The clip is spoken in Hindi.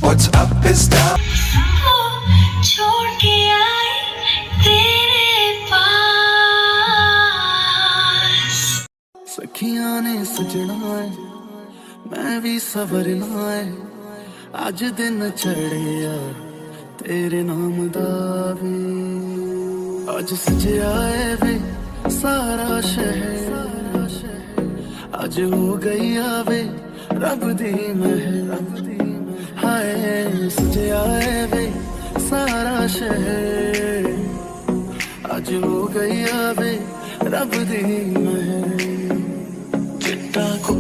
What's up is down. छोड़ के आए तेरे पास सखियां ने सजना है मैं भी सवरना है अज दिन चढ़िया तेरे नाम दा वे अज सजया है वे सारा शहर अज हो गई आवे रब दी महर हाय सजया है वे सारा शहर अज हो गई आवे रब दी महर चिट्टा